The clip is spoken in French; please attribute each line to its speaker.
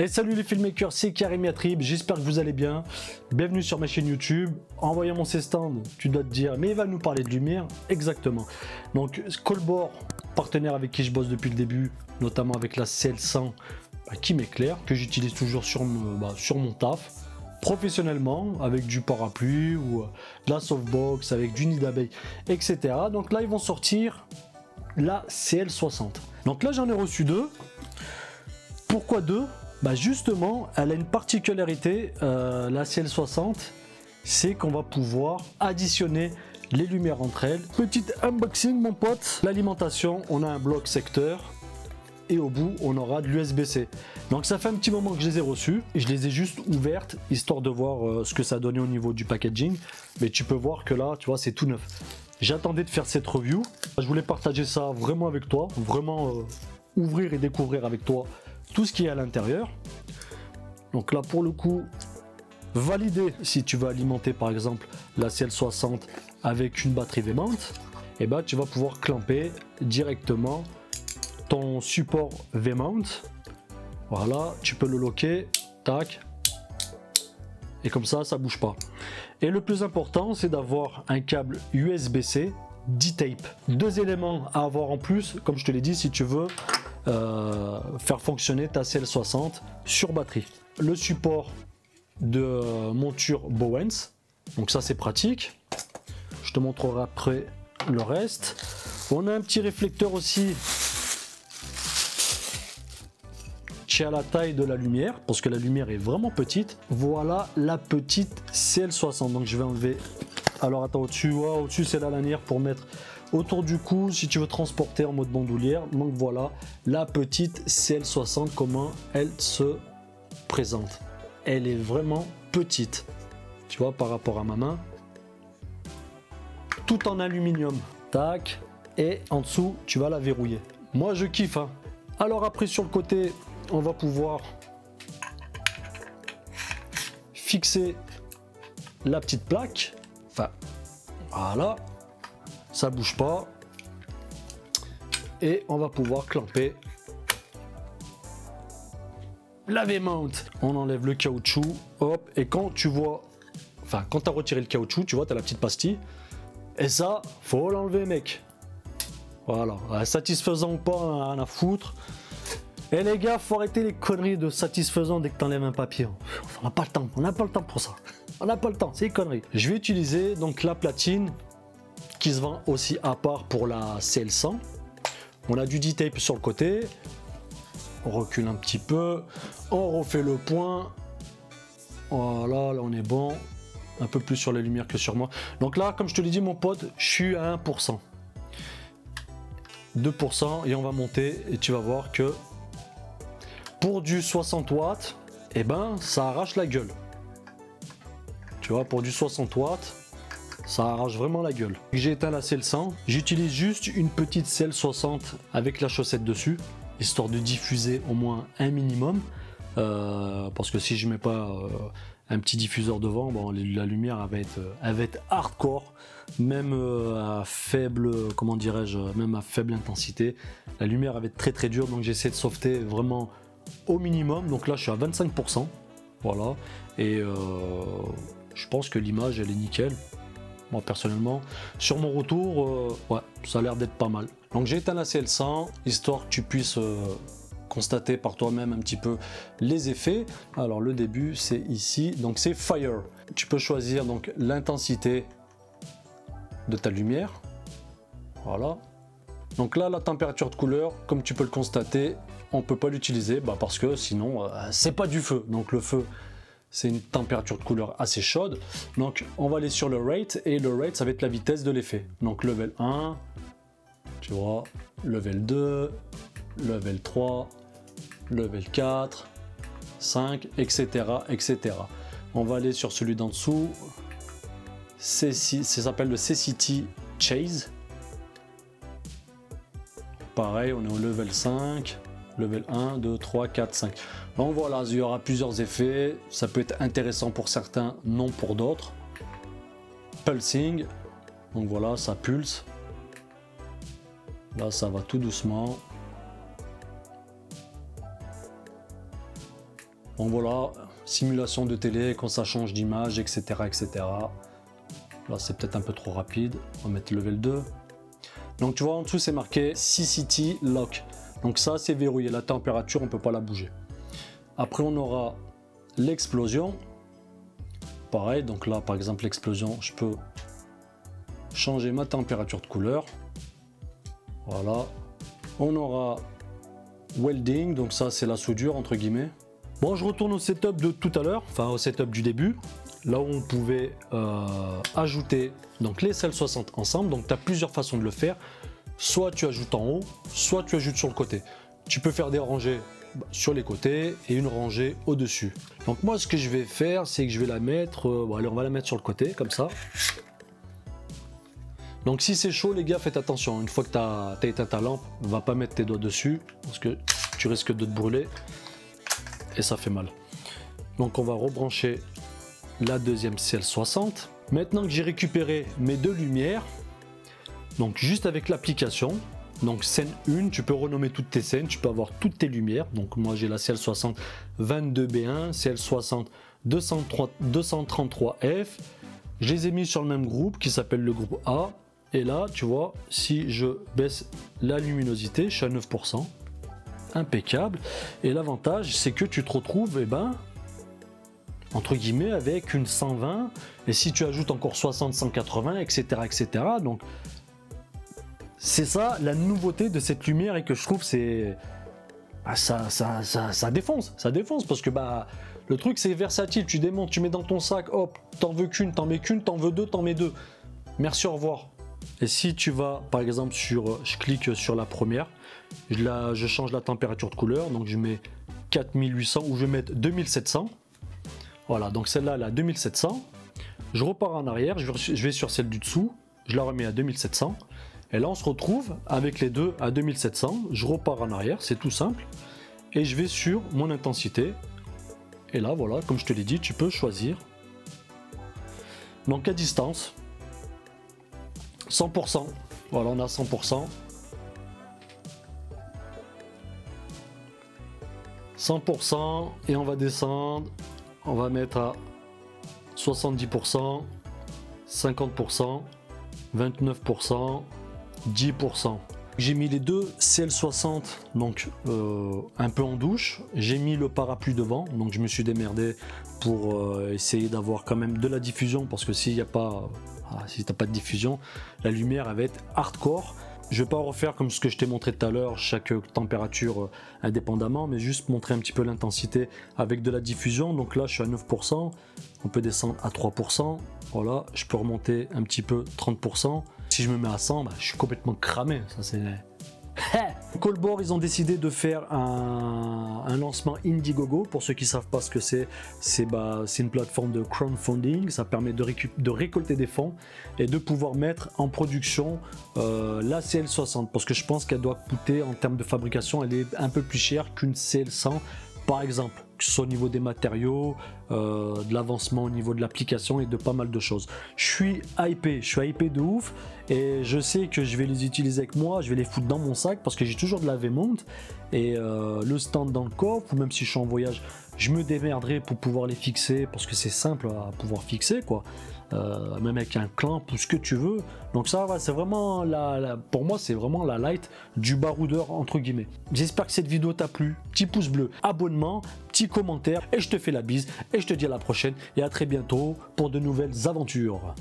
Speaker 1: Et salut les filmmakers, c'est Karim Yatrib, j'espère que vous allez bien. Bienvenue sur ma chaîne YouTube. En voyant mon C-Stand, tu dois te dire, mais il va nous parler de lumière. Exactement. Donc Colbor, partenaire avec qui je bosse depuis le début, notamment avec la CL100, qui m'éclaire, que j'utilise toujours sur mon taf, professionnellement, avec du parapluie ou de la softbox, avec du nid d'abeille, etc. Donc là, ils vont sortir la CL60. Donc là, j'en ai reçu deux. Pourquoi deux? Justement, elle a une particularité, la CL60, c'est qu'on va pouvoir additionner les lumières entre elles. Petite unboxing mon pote. L'alimentation, on a un bloc secteur et au bout on aura de l'USB-C. Donc ça fait un petit moment que je les ai reçues. Je les ai juste ouvertes histoire de voir ce que ça donnait au niveau du packaging. Mais tu peux voir que là, tu vois, c'est tout neuf. J'attendais de faire cette review. Je voulais partager ça vraiment avec toi, vraiment ouvrir et découvrir avec toi tout ce qui est à l'intérieur. Donc là pour le coup, valider si tu veux alimenter par exemple la CL60 avec une batterie V-mount, et tu vas pouvoir clamper directement ton support V-mount. Voilà, tu peux le locker, tac, et comme ça bouge pas. Et le plus important, c'est d'avoir un câble USB-C 10 tape. Deux éléments à avoir en plus, comme je te l'ai dit, si tu veux faire fonctionner ta CL60 sur batterie. Le support de monture Bowens, donc ça c'est pratique. Je te montrerai après le reste. On a un petit réflecteur aussi qui est à la taille de la lumière, parce que la lumière est vraiment petite. Voilà la petite CL60. Donc je vais enlever. Alors attends, au-dessus, au-dessus c'est la lanière pour mettre autour du cou si tu veux transporter en mode bandoulière. Donc voilà la petite CL60, comment elle se présente. Elle est vraiment petite, tu vois, par rapport à ma main. Tout en aluminium, tac, et en dessous tu vas la verrouiller. Moi je kiffe, hein. Alors après sur le côté, on va pouvoir fixer la petite plaque. Enfin, voilà. Ça bouge pas et on va pouvoir clamper la V-mount. On enlève le caoutchouc, hop, et quand tu vois, enfin quand tu as retiré le caoutchouc, tu vois, tu as la petite pastille et ça faut l'enlever mec. Voilà, satisfaisant ou pas, rien à foutre. Et les gars, faut arrêter les conneries de satisfaisant dès que tu enlèves un papier. On n'a pas le temps, on n'a pas le temps pour ça. On n'a pas le temps, c'est des conneries. Je vais utiliser donc la platine qui se vend aussi à part pour la CL100. On a du D-tape sur le côté. On recule un petit peu. On refait le point. Voilà, là on est bon. Un peu plus sur la lumière que sur moi. Donc là, comme je te l'ai dit mon pote, je suis à 1%. 2% et on va monter et tu vas voir que pour du 60 watts, ça arrache la gueule. Tu vois, pour du 60 watts, ça arrache vraiment la gueule. J'ai éteint la CL100, j'utilise juste une petite CL60 avec la chaussette dessus, histoire de diffuser au moins un minimum. Parce que si je mets pas un petit diffuseur devant, la lumière elle va être hardcore, même à faible, comment dirais-je, même à faible intensité. La lumière elle va être très très dure, donc j'essaie de softer vraiment au minimum. Donc là je suis à 25%, voilà, et je pense que l'image elle est nickel. Moi personnellement, sur mon retour, ouais, ça a l'air d'être pas mal. Donc j'ai éteint la CL100, histoire que tu puisses constater par toi-même un petit peu les effets. Alors le début c'est ici, donc c'est Fire. Tu peux choisir donc l'intensité de ta lumière. Voilà. Donc là la température de couleur, comme tu peux le constater, on peut pas l'utiliser parce que sinon c'est pas du feu. Donc le feu, c'est une température de couleur assez chaude. Donc on va aller sur le rate, et le rate ça va être la vitesse de l'effet. Donc level 1, tu vois, level 2, level 3, level 4, 5, etc. etc. On va aller sur celui d'en dessous. Ça s'appelle le C-City Chase. Pareil, on est au level 5. Level 1, 2, 3, 4, 5. Donc voilà, il y aura plusieurs effets. Ça peut être intéressant pour certains, non pour d'autres. Pulsing. Donc voilà, ça pulse. Là, ça va tout doucement. Bon voilà, simulation de télé, quand ça change d'image, etc. etc. Là c'est peut-être un peu trop rapide, on va mettre level 2. Donc tu vois en dessous c'est marqué CCT Lock. Donc ça c'est verrouillé, la température on ne peut pas la bouger. Après on aura l'explosion. Pareil, donc là par exemple l'explosion, je peux changer ma température de couleur. Voilà. On aura welding, donc ça c'est la soudure entre guillemets. Bon, je retourne au setup de tout à l'heure, enfin au setup du début, là où on pouvait ajouter donc les CL60 ensemble. Donc tu as plusieurs façons de le faire. Soit tu ajoutes en haut, soit tu ajoutes sur le côté. Tu peux faire des rangées sur les côtés et une rangée au-dessus. Donc moi ce que je vais faire, c'est que je vais la mettre, bon, allez, on va la mettre sur le côté comme ça. Donc si c'est chaud les gars, faites attention, une fois que tu as éteint ta lampe, va pas mettre tes doigts dessus parce que tu risques de te brûler et ça fait mal. Donc on va rebrancher la deuxième CL60. Maintenant que j'ai récupéré mes deux lumières, donc juste avec l'application, donc scène 1, tu peux renommer toutes tes scènes, tu peux avoir toutes tes lumières. Donc moi j'ai la CL60 22B1, CL60 233F. Je les ai mis sur le même groupe qui s'appelle le groupe A. Et là, tu vois, si je baisse la luminosité, je suis à 9%. Impeccable. Et l'avantage, c'est que tu te retrouves, eh ben, entre guillemets, avec une 120. Et si tu ajoutes encore 60, 180, etc., etc. Donc, c'est ça la nouveauté de cette lumière et que je trouve, c'est... Ah, ça défonce. Ça défonce parce que, bah... Le truc c'est versatile, tu démontes, tu mets dans ton sac, hop, t'en veux qu'une, t'en mets qu'une, t'en veux deux, t'en mets deux. Merci, au revoir. Et si tu vas par exemple sur, je clique sur la première, je change la température de couleur, donc je mets 4800 ou je vais mettre 2700. Voilà, donc celle-là elle a 2700. Je repars en arrière, je vais sur celle du dessous, je la remets à 2700. Et là on se retrouve avec les deux à 2700, je repars en arrière, c'est tout simple. Et je vais sur mon intensité. Et là, voilà, comme je te l'ai dit, tu peux choisir. Donc à distance, 100%. Voilà, on a 100%. 100%. Et on va descendre. On va mettre à 70%, 50%, 29%, 10%. J'ai mis les deux CL60 donc un peu en douche, j'ai mis le parapluie devant, donc je me suis démerdé pour essayer d'avoir quand même de la diffusion parce que s'il n'y a pas, si t'as pas de diffusion, la lumière elle va être hardcore. Je vais pas refaire comme ce que je t'ai montré tout à l'heure, chaque température indépendamment, mais juste montrer un petit peu l'intensité avec de la diffusion. Donc là je suis à 9%, on peut descendre à 3%, voilà, je peux remonter un petit peu 30%. Si je me mets à 100, bah, je suis complètement cramé. Ça c'est. Coldboard, ils ont décidé de faire un lancement Indiegogo. Pour ceux qui ne savent pas ce que c'est une plateforme de crowdfunding. Ça permet de récolter des fonds et de pouvoir mettre en production la CL60. Parce que je pense qu'elle doit coûter, en termes de fabrication, elle est un peu plus chère qu'une CL100 par exemple. Que ce soit au niveau des matériaux, de l'avancement au niveau de l'application et de pas mal de choses. Je suis hypé de ouf et je sais que je vais les utiliser avec moi, je vais les foutre dans mon sac parce que j'ai toujours de la V-mount et le stand dans le coffre ou même si je suis en voyage, je me démerderai pour pouvoir les fixer parce que c'est simple à pouvoir fixer quoi. Même avec un clamp ou ce que tu veux. Donc ça va, c'est vraiment pour moi c'est vraiment la light du baroudeur entre guillemets. J'espère que cette vidéo t'a plu. Petit pouce bleu, abonnement, petit commentaire et je te fais la bise et je te dis à la prochaine et à très bientôt pour de nouvelles aventures.